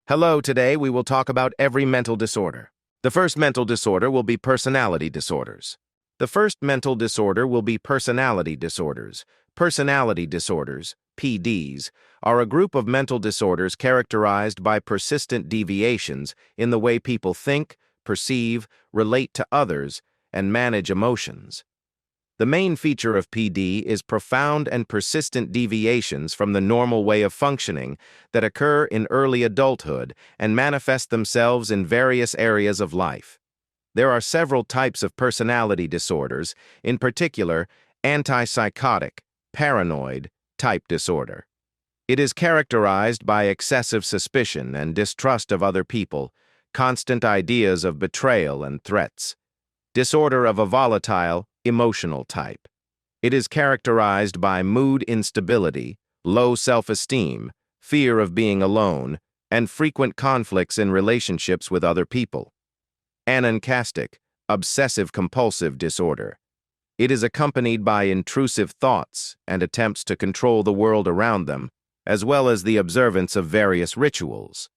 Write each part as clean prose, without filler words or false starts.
Hello, today we will talk about every mental disorder. The first mental disorder will be personality disorders. The first mental disorder will be personality disorders. Personality disorders, PDs, are a group of mental disorders characterized by persistent deviations in the way people think, perceive, relate to others, and manage emotions. The main feature of PD is profound and persistent deviations from the normal way of functioning that occur in early adulthood and manifest themselves in various areas of life. There are several types of personality disorders, in particular, antipsychotic, paranoid, type disorder. It is characterized by excessive suspicion and distrust of other people, constant ideas of betrayal and threats. Disorder of a volatile, emotional type. It is characterized by mood instability, low self-esteem, fear of being alone, and frequent conflicts in relationships with other people. Anancastic, obsessive-compulsive disorder. It is accompanied by intrusive thoughts and attempts to control the world around them, as well as the observance of various rituals.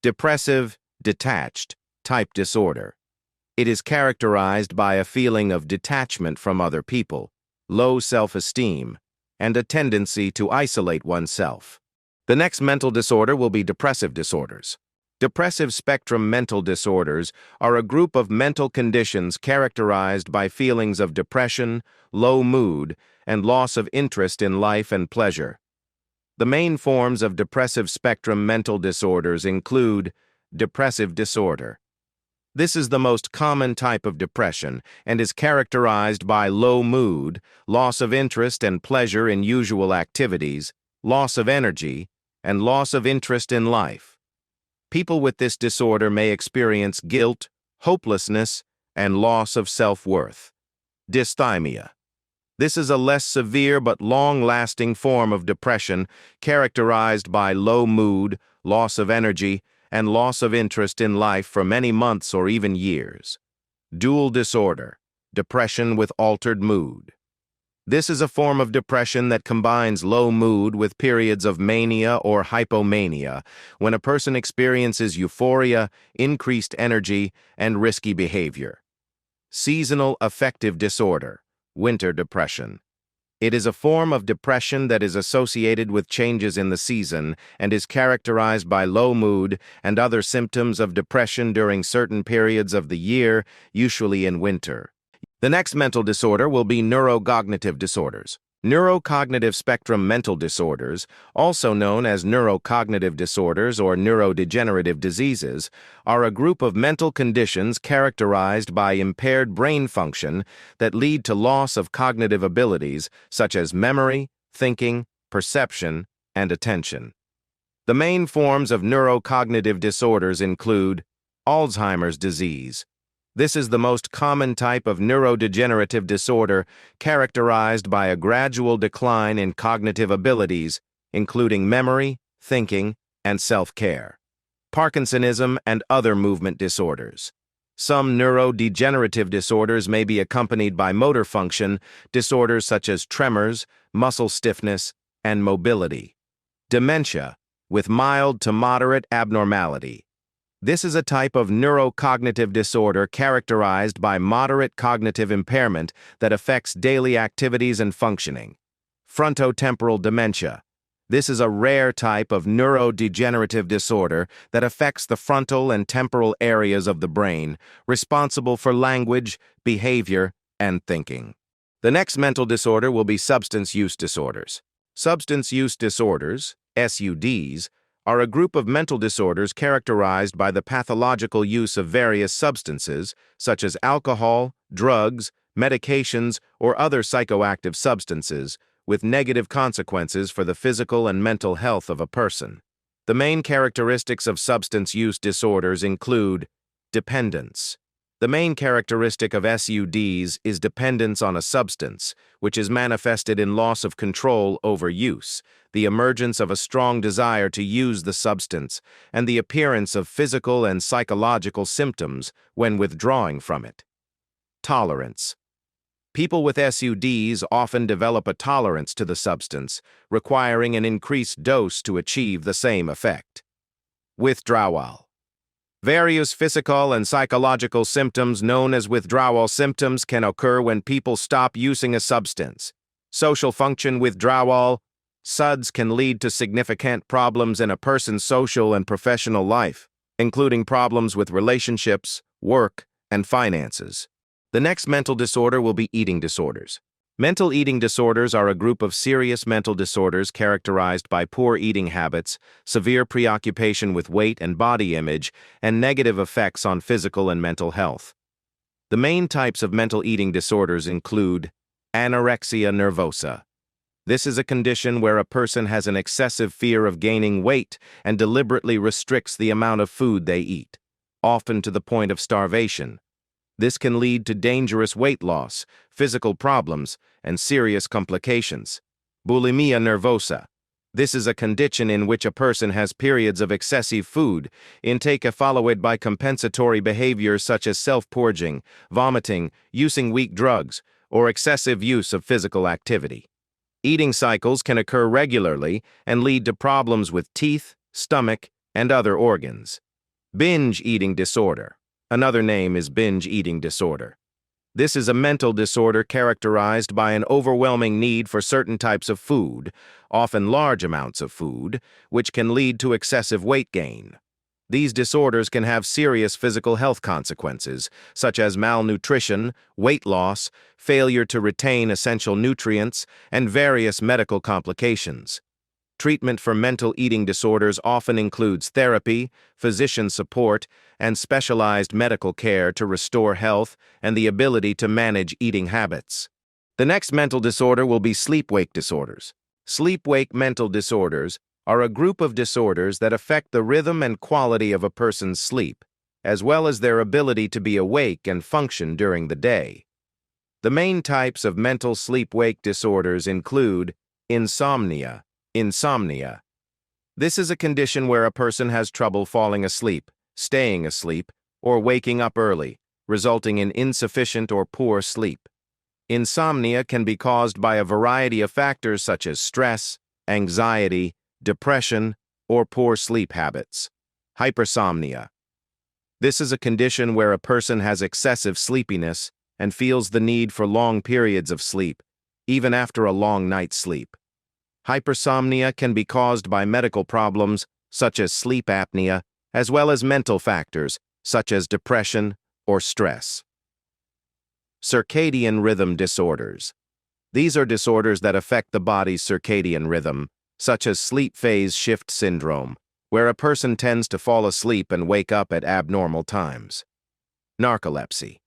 Depressive, detached, type disorder. It is characterized by a feeling of detachment from other people, low self-esteem, and a tendency to isolate oneself. The next mental disorder will be depressive disorders. Depressive spectrum mental disorders are a group of mental conditions characterized by feelings of depression, low mood, and loss of interest in life and pleasure. The main forms of depressive spectrum mental disorders include depressive disorder. This is the most common type of depression and is characterized by low mood, loss of interest and pleasure in usual activities, loss of energy, and loss of interest in life. People with this disorder may experience guilt, hopelessness, and loss of self-worth. Dysthymia. This is a less severe but long-lasting form of depression characterized by low mood, loss of energy, and loss of interest in life for many months or even years. Dual disorder, depression with altered mood. This is a form of depression that combines low mood with periods of mania or hypomania, when a person experiences euphoria, increased energy, and risky behavior. Seasonal affective disorder, winter depression. It is a form of depression that is associated with changes in the season and is characterized by low mood and other symptoms of depression during certain periods of the year, usually in winter. The next mental disorder will be neurocognitive disorders. Neurocognitive spectrum mental disorders, also known as neurocognitive disorders or neurodegenerative diseases, are a group of mental conditions characterized by impaired brain function that lead to loss of cognitive abilities such as memory, thinking, perception, and attention. The main forms of neurocognitive disorders include Alzheimer's disease. This is the most common type of neurodegenerative disorder characterized by a gradual decline in cognitive abilities, including memory, thinking, and self-care. Parkinsonism and other movement disorders. Some neurodegenerative disorders may be accompanied by motor function disorders such as tremors, muscle stiffness, and mobility. Dementia, with mild to moderate abnormality. This is a type of neurocognitive disorder characterized by moderate cognitive impairment that affects daily activities and functioning. Frontotemporal dementia. This is a rare type of neurodegenerative disorder that affects the frontal and temporal areas of the brain, responsible for language, behavior, and thinking. The next mental disorder will be substance use disorders. Substance use disorders, SUDs, are a group of mental disorders characterized by the pathological use of various substances, such as alcohol, drugs, medications, or other psychoactive substances, with negative consequences for the physical and mental health of a person. The main characteristics of substance use disorders include dependence. The main characteristic of SUDs is dependence on a substance, which is manifested in loss of control over use, the emergence of a strong desire to use the substance, and the appearance of physical and psychological symptoms when withdrawing from it. Tolerance. People with SUDs often develop a tolerance to the substance, requiring an increased dose to achieve the same effect. Withdrawal. Various physical and psychological symptoms known as withdrawal symptoms can occur when people stop using a substance. Social function withdrawal. SUDS can lead to significant problems in a person's social and professional life, including problems with relationships, work, and finances. The next mental disorder will be eating disorders. Mental eating disorders are a group of serious mental disorders characterized by poor eating habits, severe preoccupation with weight and body image, and negative effects on physical and mental health. The main types of mental eating disorders include anorexia nervosa. This is a condition where a person has an excessive fear of gaining weight and deliberately restricts the amount of food they eat, often to the point of starvation. This can lead to dangerous weight loss, physical problems, and serious complications. Bulimia nervosa. This is a condition in which a person has periods of excessive food intake followed by compensatory behaviors such as self-purging, vomiting, using weak drugs, or excessive use of physical activity. Eating cycles can occur regularly and lead to problems with teeth, stomach, and other organs. Binge eating disorder. Another name is binge eating disorder. This is a mental disorder characterized by an overwhelming need for certain types of food, often large amounts of food, which can lead to excessive weight gain. These disorders can have serious physical health consequences, such as malnutrition, weight loss, failure to retain essential nutrients, and various medical complications. Treatment for mental eating disorders often includes therapy, physician support, and specialized medical care to restore health and the ability to manage eating habits. The next mental disorder will be sleep-wake disorders. Sleep-wake mental disorders are a group of disorders that affect the rhythm and quality of a person's sleep, as well as their ability to be awake and function during the day. The main types of mental sleep-wake disorders include insomnia. This is a condition where a person has trouble falling asleep, staying asleep, or waking up early, resulting in insufficient or poor sleep. Insomnia can be caused by a variety of factors such as stress, anxiety, depression, or poor sleep habits. Hypersomnia. This is a condition where a person has excessive sleepiness and feels the need for long periods of sleep, even after a long night's sleep. Hypersomnia can be caused by medical problems such as sleep apnea, as well as mental factors such as depression or stress. Circadian rhythm disorders. These are disorders that affect the body's circadian rhythm, such as sleep phase shift syndrome, where a person tends to fall asleep and wake up at abnormal times. Narcolepsy.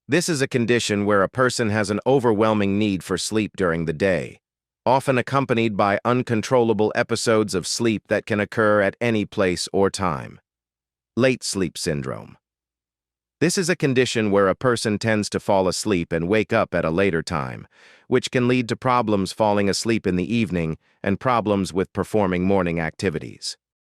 This is a condition where a person has an overwhelming need for sleep during the day, often accompanied by uncontrollable episodes of sleep that can occur at any place or time. Late sleep syndrome. This is a condition where a person tends to fall asleep and wake up at a later time, which can lead to problems falling asleep in the evening and problems with performing morning activities.